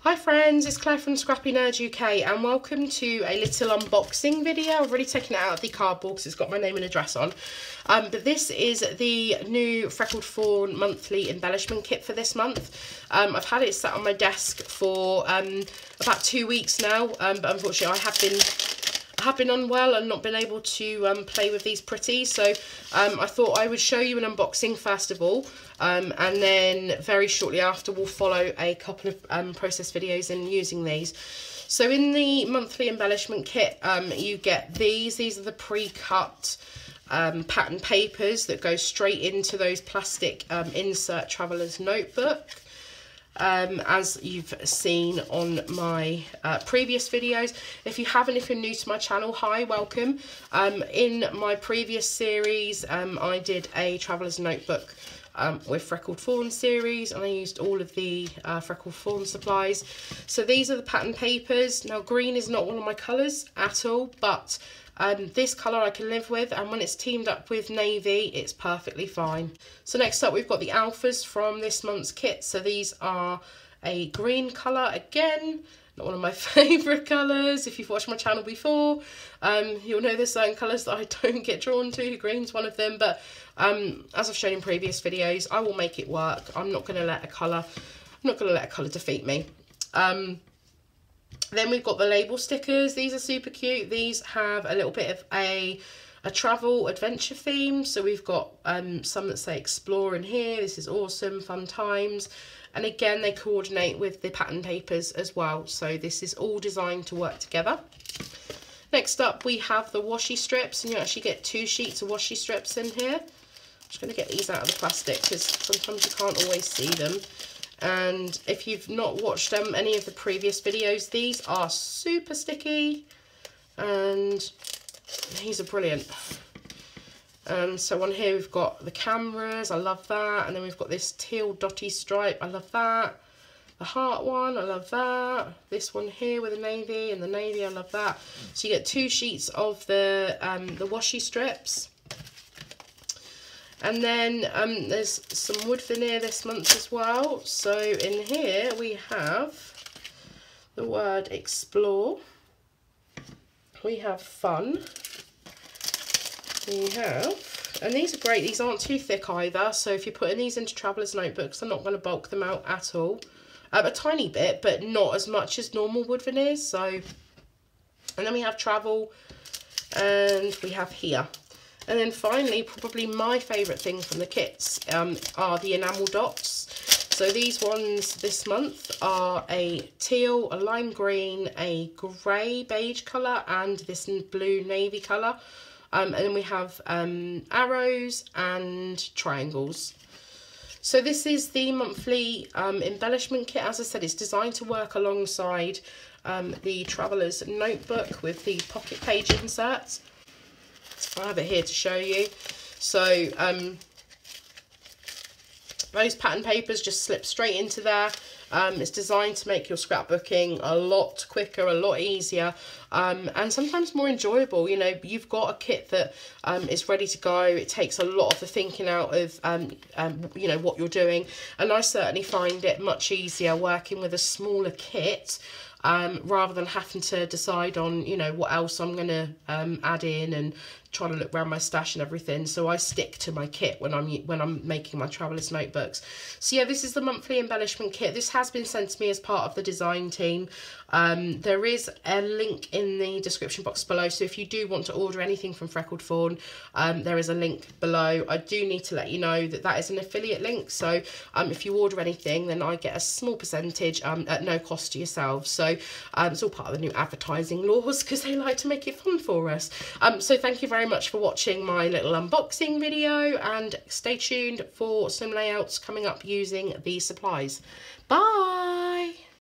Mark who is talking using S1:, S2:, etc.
S1: Hi friends, it's Claire from ScrappyNerdUK and welcome to a little unboxing video. I've already taken it out of the cardboard because it's got my name and address on. But this is the new Freckled Fawn monthly embellishment kit for this month. I've had it sat on my desk for about 2 weeks now, but unfortunately I have been unwell and not been able to play with these pretties, so I thought I would show you an unboxing first of all, and then very shortly after we'll follow a couple of process videos in using these. So in the monthly embellishment kit you get these are the pre-cut pattern papers that go straight into those plastic insert traveller's notebook. As you've seen on my previous videos. If you haven't, if you're new to my channel, hi, welcome. In my previous series I did a traveller's notebook with Freckled Fawn series, and I used all of the Freckled Fawn supplies. So these are the pattern papers. Now green is not one of my colours at all, but this colour I can live with, and when it's teamed up with navy it's perfectly fine. So next up we've got the alphas from this month's kit. So these are a green colour, again not one of my favourite colours. If you've watched my channel before you'll know there's certain colours that I don't get drawn to. Green's one of them, but as I've shown in previous videos, I will make it work. I'm not going to let a colour defeat me. Then we've got the label stickers. These are super cute. These have a little bit of a travel adventure theme. So we've got some that say explore in here. This is awesome, fun times. And again, they coordinate with the pattern papers as well. So this is all designed to work together. Next up, we have the washi strips, and you actually get 2 sheets of washi strips in here. I'm just going to get these out of the plastic because sometimes you can't always see them. And if you've not watched any of the previous videos, these are super sticky and these are brilliant. So on here we've got the cameras, I love that, and then we've got this teal dotty stripe, I love that. The heart one, I love that. This one here with the navy and the navy, I love that. So you get 2 sheets of the washi strips. And then there's some wood veneer this month as well. So in here we have the word explore, we have fun, we have, and these are great, these aren't too thick either, so if you're putting these into traveller's notebooks, I'm not going to bulk them out at all. A tiny bit, but not as much as normal wood veneers. So, and then we have travel, and we have here. And then finally, probably my favourite thing from the kits are the enamel dots. So these ones this month are a teal, a lime green, a grey beige colour, and this blue navy colour. And then we have arrows and triangles. So this is the monthly embellishment kit. As I said, it's designed to work alongside the traveller's notebook with the pocket page inserts. I have it here to show you. So those pattern papers just slip straight into there. It's designed to make your scrapbooking a lot quicker, a lot easier, and sometimes more enjoyable. You know, you've got a kit that is ready to go. It takes a lot of the thinking out of, you know, what you're doing. And I certainly find it much easier working with a smaller kit, rather than having to decide on, you know, what else I'm going to add in and trying to look around my stash and everything. So I stick to my kit when I'm making my traveller's notebooks. So yeah, this is the monthly embellishment kit. This has been sent to me as part of the design team. There is a link in the description box below, so if you do want to order anything from Freckled Fawn, there is a link below. I do need to let you know that that is an affiliate link, so if you order anything, then I get a small percentage at no cost to yourselves. So it's all part of the new advertising laws because they like to make it fun for us. So thank you very much for watching my little unboxing video, and stay tuned for some layouts coming up using these supplies. Bye!